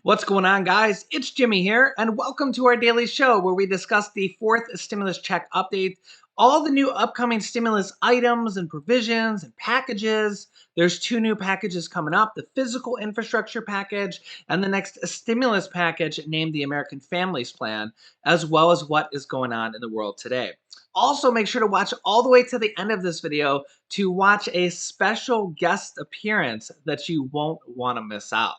What's going on, guys? It's Jimmy here, and welcome to our daily show where we discuss the fourth stimulus check update, all the new upcoming stimulus items and provisions and packages. There's two new packages coming up, the physical infrastructure package and the next stimulus package named the American Families Plan, as well as what is going on in the world today. Also, make sure to watch all the way to the end of this video to watch a special guest appearance that you won't want to miss out.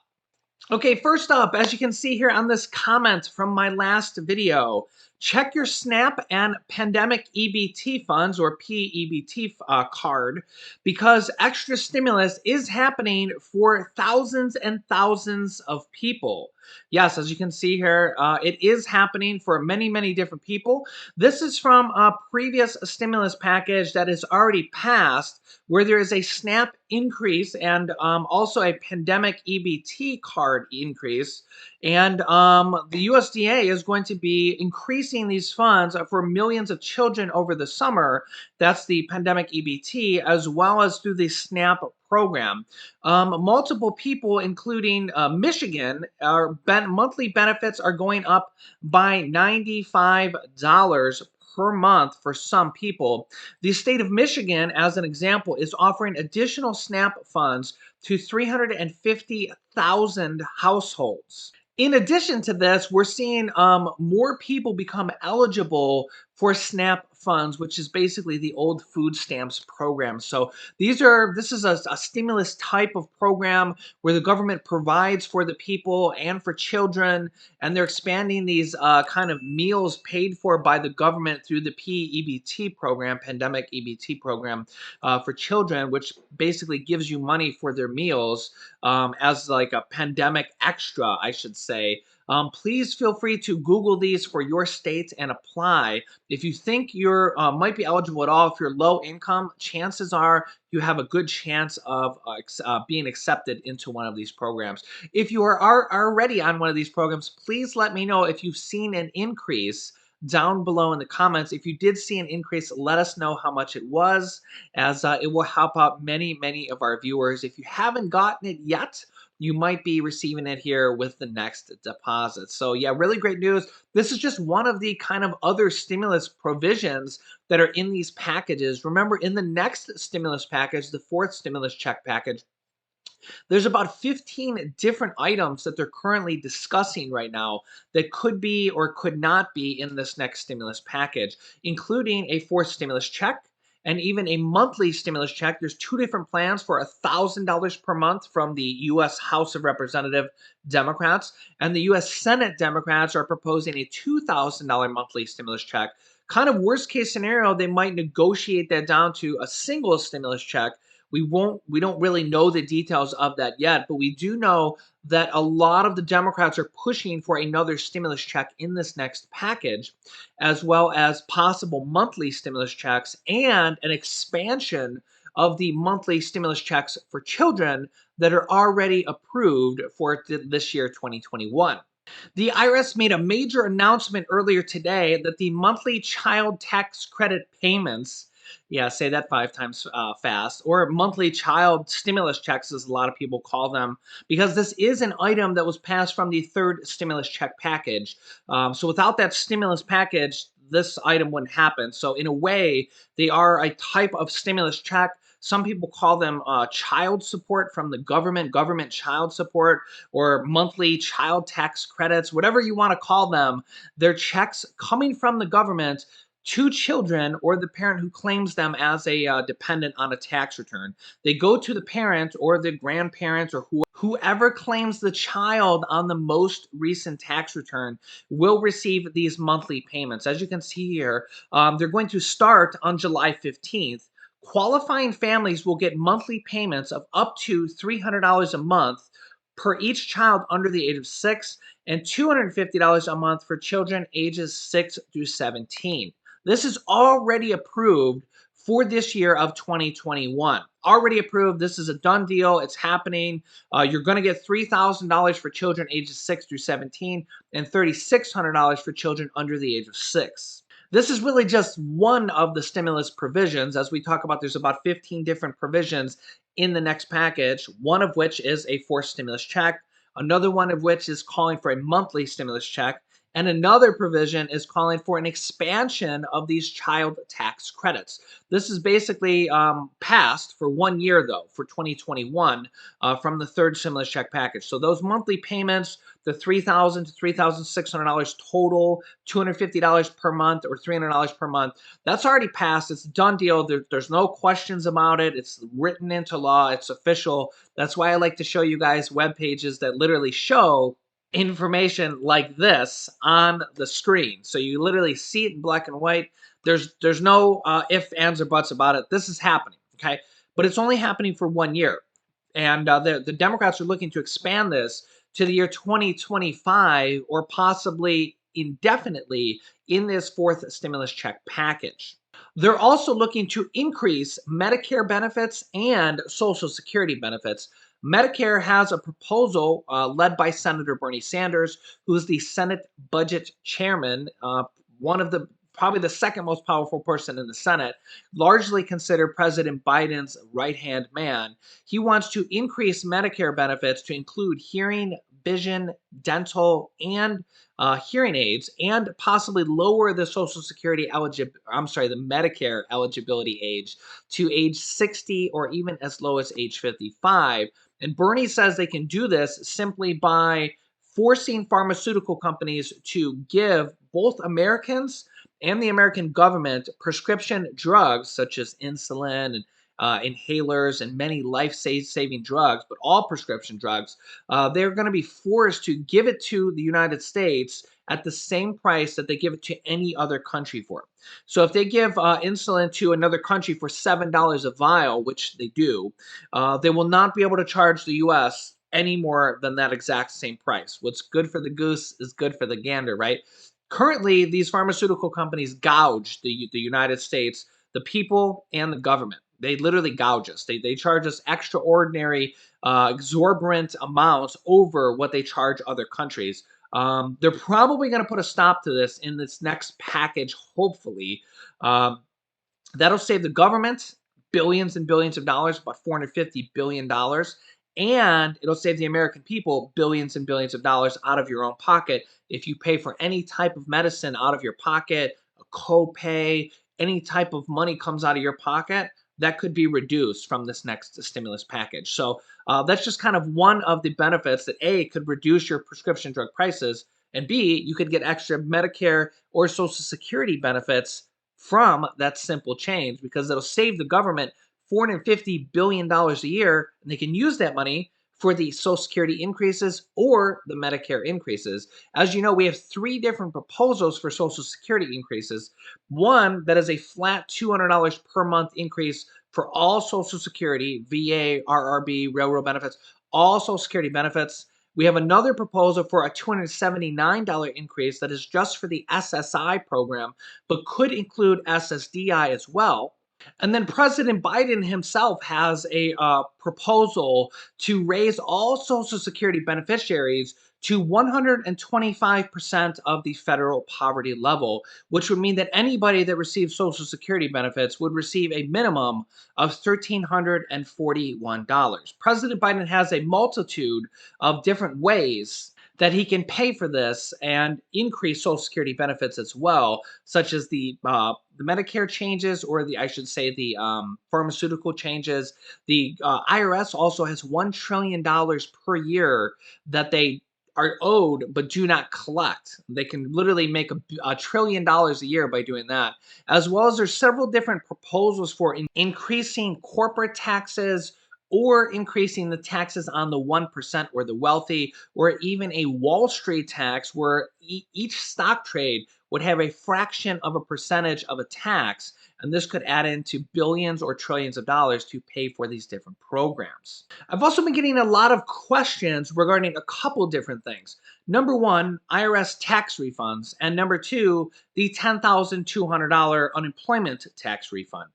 Okay, first up, as you can see here on this comment from my last video, check your SNAP and Pandemic EBT funds or PEBT card because extra stimulus is happening for thousands and thousands of people. Yes, as you can see here, it is happening for many, many different people. This is from a previous stimulus package that is already passed where there is a SNAP increase and also a pandemic EBT card increase. And the USDA is going to be increasing these funds for millions of children over the summer. That's the pandemic EBT, as well as through the SNAP program. Multiple people, including Michigan, monthly benefits are going up by $95 per month for some people. The state of Michigan, as an example, is offering additional SNAP funds to 350,000 households. In addition to this, we're seeing more people become eligible for SNAP funds, which is basically the old food stamps program. So this is a stimulus type of program where the government provides for the people and for children, and they're expanding these kind of meals paid for by the government through the PEBT program, Pandemic EBT program for children, which basically gives you money for their meals as like a pandemic extra, I should say. Please feel free to Google these for your state and apply. If you think you might be eligible at all, if you're low income, chances are you have a good chance of being accepted into one of these programs. If you are already on one of these programs, please let me know if you've seen an increase down below in the comments. If you did see an increase, let us know how much it was, as it will help out many, many of our viewers. If you haven't gotten it yet, you might be receiving it here with the next deposit. So yeah, really great news. This is just one of the kind of other stimulus provisions that are in these packages. Remember, in the next stimulus package, the fourth stimulus check package, there's about 15 different items that they're currently discussing right now that could be or could not be in this next stimulus package, including a fourth stimulus check and even a monthly stimulus check. There's two different plans for $1,000 per month from the U.S. House of Representative Democrats, and the U.S. Senate Democrats are proposing a $2,000 monthly stimulus check. Kind of worst case scenario, they might negotiate that down to a single stimulus check. We don't really know the details of that yet, but we do know that a lot of the Democrats are pushing for another stimulus check in this next package, as well as possible monthly stimulus checks and an expansion of the monthly stimulus checks for children that are already approved for this year, 2021. The IRS made a major announcement earlier today that the monthly child tax credit payments, yeah, say that 5 times fast, or monthly child stimulus checks, as a lot of people call them, because this is an item that was passed from the third stimulus check package. So without that stimulus package, this item wouldn't happen. So in a way, they are a type of stimulus check. Some people call them child support from the government child support, or monthly child tax credits, whatever you want to call them. They're checks coming from the government to children or the parent who claims them as a dependent on a tax return. They go to the parent or the grandparents or whoever claims the child on the most recent tax return will receive these monthly payments. As you can see here, they're going to start on July 15th. Qualifying families will get monthly payments of up to $300 a month per each child under the age of 6 and $250 a month for children ages 6 through 17. This is already approved for this year of 2021. Already approved. This is a done deal. It's happening. You're going to get $3,000 for children ages 6 through 17 and $3,600 for children under the age of 6. This is really just one of the stimulus provisions. As we talk about, there's about 15 different provisions in the next package, one of which is a fourth stimulus check, another one of which is calling for a monthly stimulus check, and another provision is calling for an expansion of these child tax credits. This is basically passed for 1 year, though, for 2021 from the third stimulus check package. So those monthly payments, the $3,000 to $3,600 total, $250 per month or $300 per month, that's already passed. It's a done deal. There's no questions about it. It's written into law. It's official. That's why I like to show you guys web pages that literally show information like this on the screen. So you literally see it in black and white. There's no ifs, ands, or buts about it. This is happening, okay? But it's only happening for 1 year. And the Democrats are looking to expand this to the year 2025 or possibly indefinitely in this fourth stimulus check package. They're also looking to increase Medicare benefits and Social Security benefits. Medicare has a proposal led by Senator Bernie Sanders, who is the Senate Budget Chairman, one of the probably the second most powerful person in the Senate, largely considered President Biden's right-hand man. He wants to increase Medicare benefits to include hearing, vision, dental, and hearing aids, and possibly lower the Social Security the Medicare eligibility age to age 60 or even as low as age 55. And Bernie says they can do this simply by forcing pharmaceutical companies to give both Americans and the American government prescription drugs such as insulin and inhalers and many life-saving drugs, but all prescription drugs, they're going to be forced to give it to the United States at the same price that they give it to any other country for. So if they give insulin to another country for $7 a vial, which they do, they will not be able to charge the U.S. any more than that exact same price. What's good for the goose is good for the gander, right? Currently, these pharmaceutical companies gouge the United States, the people, and the government. They literally gouge us. They charge us extraordinary, exorbitant amounts over what they charge other countries. They're probably going to put a stop to this in this next package, hopefully. Um, That'll save the government billions and billions of dollars, about $450 billion. And it'll save the American people billions and billions of dollars out of your own pocket. If you pay for any type of medicine out of your pocket, a copay, any type of money comes out of your pocket, that could be reduced from this next stimulus package. So that's just kind of one of the benefits that A, could reduce your prescription drug prices, and B, you could get extra Medicare or Social Security benefits from that simple change because it'll save the government $450 billion a year, and they can use that money for the Social Security increases or the Medicare increases. As you know, we have three different proposals for Social Security increases. One that is a flat $200 per month increase for all Social Security, VA, RRB, railroad benefits, all Social Security benefits. We have another proposal for a $279 increase that is just for the SSI program, but could include SSDI as well. And then President Biden himself has a proposal to raise all Social Security beneficiaries to 125% of the federal poverty level, which would mean that anybody that receives Social Security benefits would receive a minimum of $1,341. President Biden has a multitude of different ways that he can pay for this and increase Social Security benefits as well, such as the Medicare changes, or I should say, the pharmaceutical changes. The IRS also has $1 trillion per year that they are owed but do not collect. They can literally make $1 trillion a year by doing that, as well as there's several different proposals for increasing corporate taxes or increasing the taxes on the 1% or the wealthy, or even a Wall Street tax where each stock trade would have a fraction of a percentage of a tax, and this could add into billions or trillions of dollars to pay for these different programs. I've also been getting a lot of questions regarding a couple different things. Number one, IRS tax refunds, and number two, the $10,200 unemployment tax refund.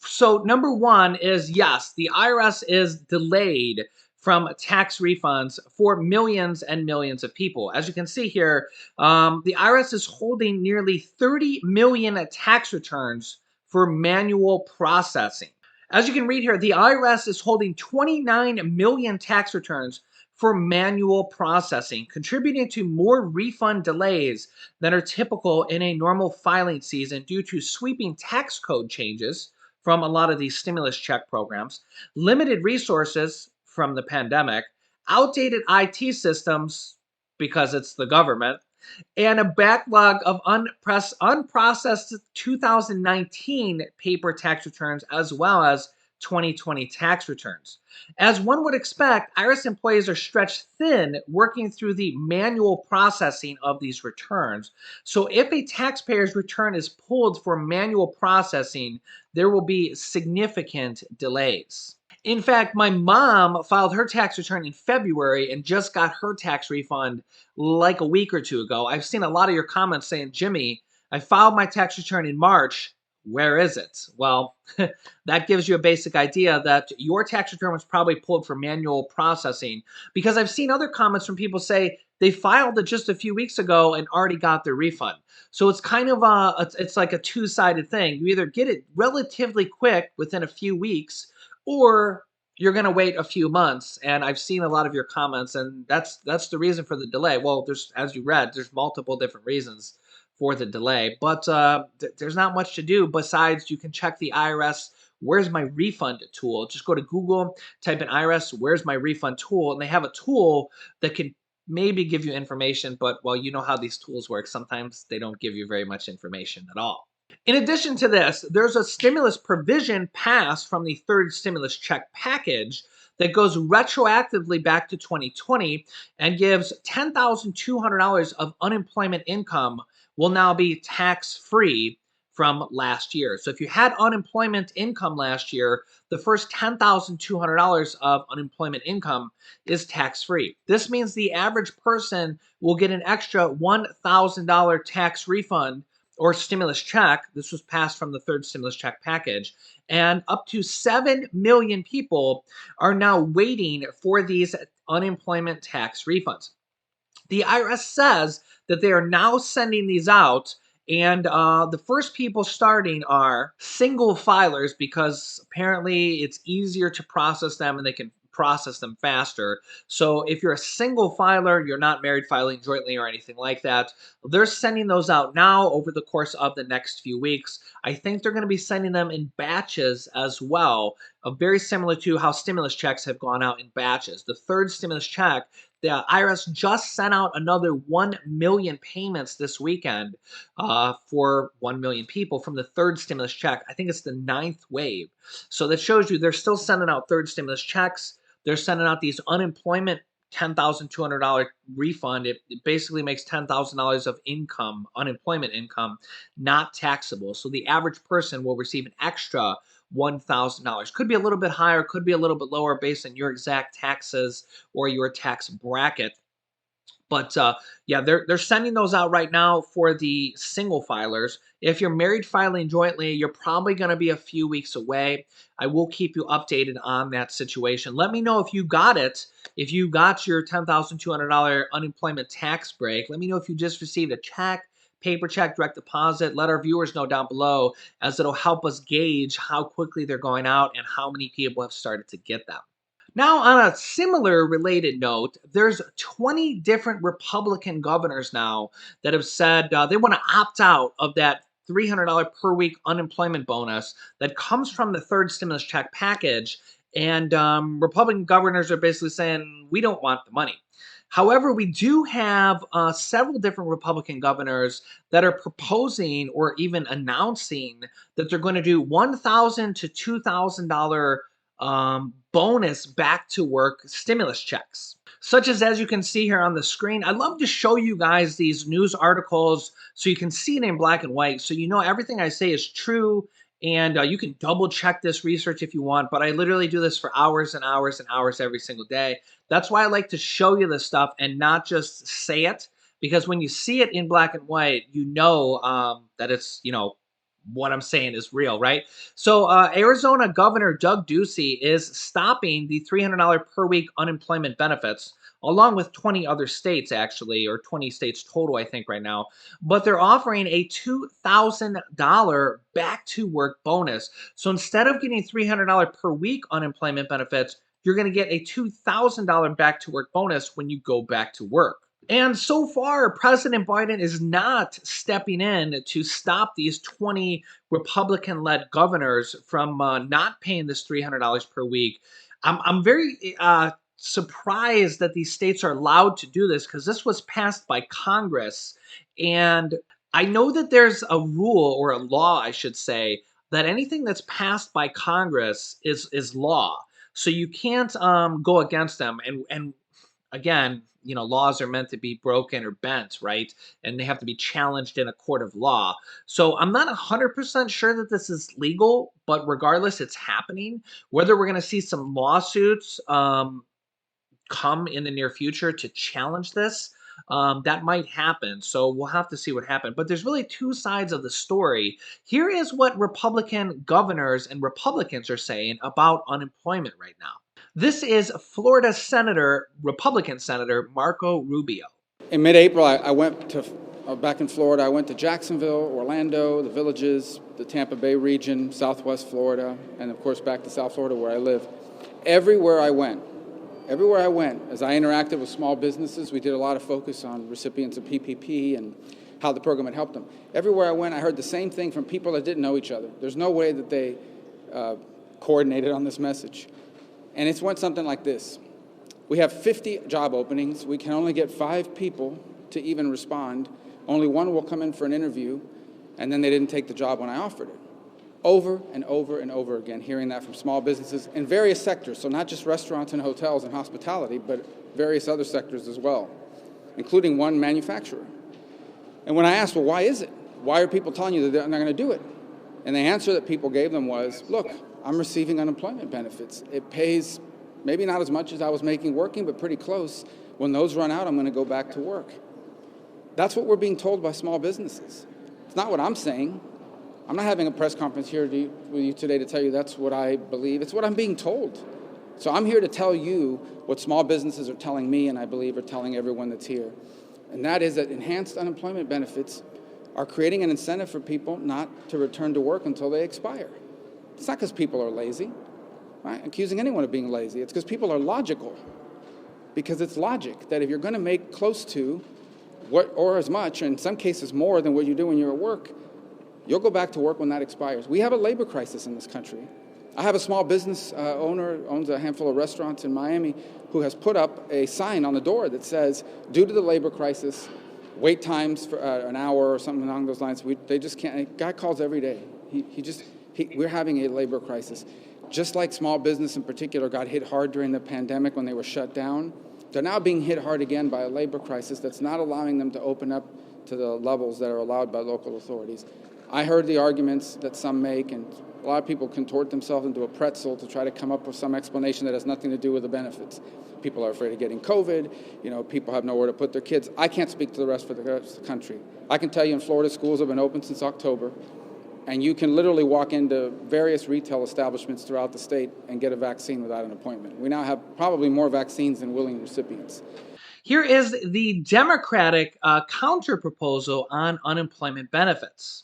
So number one is, yes, the IRS is delayed from tax refunds for millions and millions of people. As you can see here, the IRS is holding nearly 30 million tax returns for manual processing. As you can read here, the IRS is holding 29 million tax returns for manual processing, contributing to more refund delays than are typical in a normal filing season due to sweeping tax code changes from a lot of these stimulus check programs, limited resources from the pandemic, outdated IT systems because it's the government, and a backlog of unprocessed 2019 paper tax returns as well as 2020 tax returns. As one would expect, IRS employees are stretched thin working through the manual processing of these returns. So, if a taxpayer's return is pulled for manual processing, there will be significant delays. In fact, my mom filed her tax return in February and just got her tax refund like a week or two ago. I've seen a lot of your comments saying, Jimmy, I filed my tax return in March. Where is it? Well, that gives you a basic idea that your tax return was probably pulled for manual processing, because I've seen other comments from people say they filed it just a few weeks ago and already got their refund. So it's kind of it's like a two-sided thing. You either get it relatively quick within a few weeks, or you're going to wait a few months. And I've seen a lot of your comments, and that's the reason for the delay. Well, there's, as you read, there's multiple different reasons for the delay, but there's not much to do besides you can check the IRS Where's My Refund tool. Just go to Google, type in IRS Where's My Refund tool, and they have a tool that can maybe give you information, but well, you know how these tools work. Sometimes they don't give you very much information at all. In addition to this, there's a stimulus provision passed from the third stimulus check package that goes retroactively back to 2020 and gives $10,200 of unemployment income will now be tax free from last year. So if you had unemployment income last year, the first $10,200 of unemployment income is tax free. This means the average person will get an extra $1,000 tax refund or stimulus check. This was passed from the third stimulus check package. And up to 7 million people are now waiting for these unemployment tax refunds. The IRS says that they are now sending these out. And the first people starting are single filers, because apparently it's easier to process them and they can process them faster. So if you're a single filer, you're not married filing jointly or anything like that, they're sending those out now over the course of the next few weeks. I think they're going to be sending them in batches as well, very similar to how stimulus checks have gone out in batches. The third stimulus check, the IRS just sent out another 1 million payments this weekend for 1 million people from the third stimulus check. I think it's the 9th wave. So that shows you they're still sending out third stimulus checks. They're sending out these unemployment $10,200 refund. It basically makes $10,000 of income, unemployment income, not taxable. So the average person will receive an extra $1,000. Could be a little bit higher, could be a little bit lower based on your exact taxes or your tax bracket. But yeah, they're sending those out right now for the single filers. If you're married filing jointly, you're probably going to be a few weeks away. I will keep you updated on that situation. Let me know if you got it. If you got your $10,200 unemployment tax break, let me know if you just received a check, paper check, direct deposit. Let our viewers know down below, as it'll help us gauge how quickly they're going out and how many people have started to get them. Now, on a similar related note, there's 20 different Republican governors now that have said they want to opt out of that $300 per week unemployment bonus that comes from the third stimulus check package. And Republican governors are basically saying, we don't want the money. However, we do have several different Republican governors that are proposing or even announcing that they're going to do $1,000 to $2,000 bonus back to work stimulus checks, such as you can see here on the screen. I love to show you guys these news articles so you can see it in black and white, so you know everything I say is true. And you can double check this research if you want, but I literally do this for hours and hours and hours every single day. That's why I like to show you this stuff and not just say it, because when you see it in black and white, you know that it's, what I'm saying is real, right? So Arizona Governor Doug Ducey is stopping the $300 per week unemployment benefits, along with 20 other states, actually, or 20 states total, I think, right now. But they're offering a $2,000 back to work bonus. So instead of getting $300 per week unemployment benefits, you're going to get a $2,000 back to work bonus when you go back to work. And so far, President Biden is not stepping in to stop these 20 Republican led governors from not paying this $300 per week. I'm very surprised that these states are allowed to do this because this was passed by Congress. And I know that there's a rule or a law, I should say, that anything that's passed by Congress is law. So you can't go against them. And again, laws are meant to be broken or bent, right? And they have to be challenged in a court of law. So I'm not 100% sure that this is legal, but regardless, it's happening. Whether we're going to see some lawsuits come in the near future to challenge this, that might happen. So we'll have to see what happens. But there's really two sides of the story. Here is what Republican governors and Republicans are saying about unemployment right now. This is Florida Republican Senator Marco Rubio. In mid-April, I went to, back in Florida, I went to Jacksonville, Orlando, the Villages, the Tampa Bay region, Southwest Florida, and of course back to South Florida where I live. Everywhere I went, as I interacted with small businesses, we did a lot of focus on recipients of PPP and how the program had helped them. Everywhere I went, I heard the same thing from people that didn't know each other. There's no way that they coordinated on this message. And it's went something like this. We have 50 job openings. We can only get 5 people to even respond. Only 1 will come in for an interview, and then they didn't take the job when I offered it. Over and over and over again, hearing that from small businesses in various sectors, so not just restaurants and hotels and hospitality, but various other sectors as well, including one manufacturer. And when I asked, well, why is it? Why are people telling you that they're not going to do it? And the answer that people gave them was, look, I'm receiving unemployment benefits. It pays maybe not as much as I was making working, but pretty close. When those run out, I'm going to go back to work. That's what we're being told by small businesses. It's not what I'm saying. I'm not having a press conference here with you today to tell you that's what I believe. It's what I'm being told. So I'm here to tell you what small businesses are telling me, and I believe are telling everyone that's here. And that is that enhanced unemployment benefits are creating an incentive for people not to return to work until they expire. It's not because people are lazy, right? Accusing anyone of being lazy. It's because people are logical. Because it's logic that if you're going to make close to what, or as much, or in some cases more than what you do when you're at work, you'll go back to work when that expires. We have a labor crisis in this country. I have a small business owner, owns a handful of restaurants in Miami, who has put up a sign on the door that says, due to the labor crisis, wait times for an hour or something along those lines, they just can't. A guy calls every day. We're having a labor crisis. Just like small business in particular got hit hard during the pandemic when they were shut down, they're now being hit hard again by a labor crisis that's not allowing them to open up to the levels that are allowed by local authorities. I heard the arguments that some make, and a lot of people contort themselves into a pretzel to try to come up with some explanation that has nothing to do with the benefits. People are afraid of getting COVID. People have nowhere to put their kids. I can't speak to the rest of the country. I can tell you in Florida, schools have been open since October, and you can literally walk into various retail establishments throughout the state and get a vaccine without an appointment. We now have probably more vaccines than willing recipients. Here is the Democratic counter-proposal on unemployment benefits.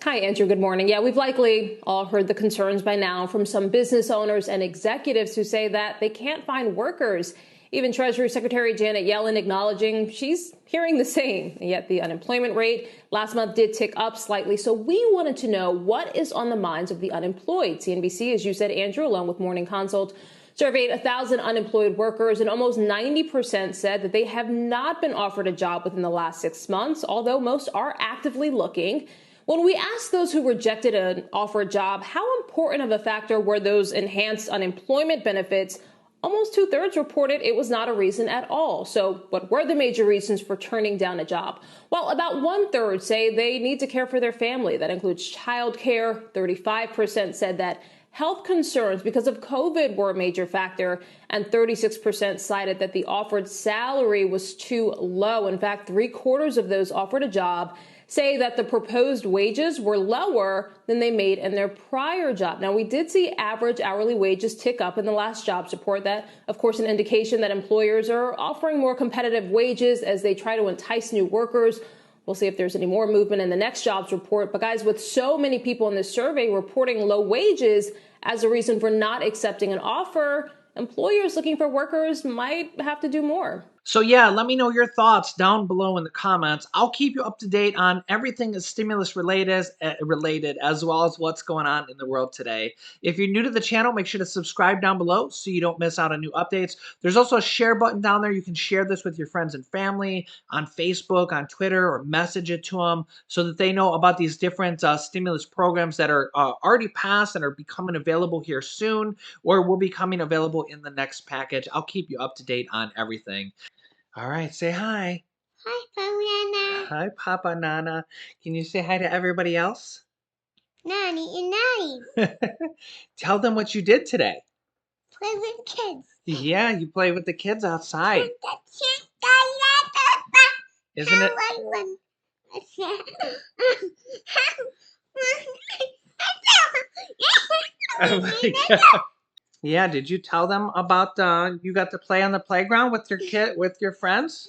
Hi, Andrew. Good morning. Yeah, we've likely all heard the concerns by now from some business owners and executives who say that they can't find workers. Even Treasury Secretary Janet Yellen acknowledging she's hearing the same. Yet the unemployment rate last month did tick up slightly. So we wanted to know what is on the minds of the unemployed. CNBC, as you said, Andrew, along with Morning Consult, surveyed 1,000 unemployed workers, and almost 90% said that they have not been offered a job within the last 6 months, although most are actively looking. When we asked those who rejected an offer job, how important of a factor were those enhanced unemployment benefits, almost 2/3 reported it was not a reason at all. So what were the major reasons for turning down a job? Well, about 1/3 say they need to care for their family. That includes childcare. 35% said that health concerns because of COVID were a major factor, and 36% cited that the offered salary was too low. In fact, 3/4 of those offered a job say that the proposed wages were lower than they made in their prior job. Now, we did see average hourly wages tick up in the last jobs report. That, of course, an indication that employers are offering more competitive wages as they try to entice new workers. We'll see if there's any more movement in the next jobs report. But guys, with so many people in this survey reporting low wages as a reason for not accepting an offer, employers looking for workers might have to do more. So yeah, let me know your thoughts down below in the comments. I'll keep you up to date on everything is stimulus related, as well as what's going on in the world today. If you're new to the channel, make sure to subscribe down below so you don't miss out on new updates. There's also a share button down there. You can share this with your friends and family on Facebook, on Twitter, or message it to them so that they know about these different stimulus programs that are already passed and are becoming available here soon, or will be coming available in the next package. I'll keep you up to date on everything. All right, say hi. Hi, Nana. Hi, Papa Nana. Can you say hi to everybody else? Nanny and Nanny. Tell them what you did today. Play with kids. Yeah, you played with the kids outside. Isn't it? Oh my God. Yeah, did you tell them about you got to play on the playground with your with your friends?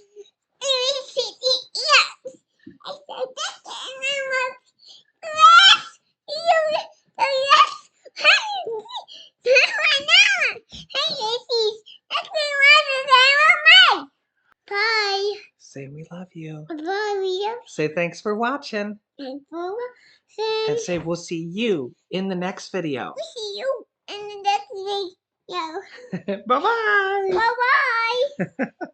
Bye. Say we love you. Bye. Say thanks for watching. And for And say we'll see you in the next video. we see you in the next video. Bye-bye. Bye bye.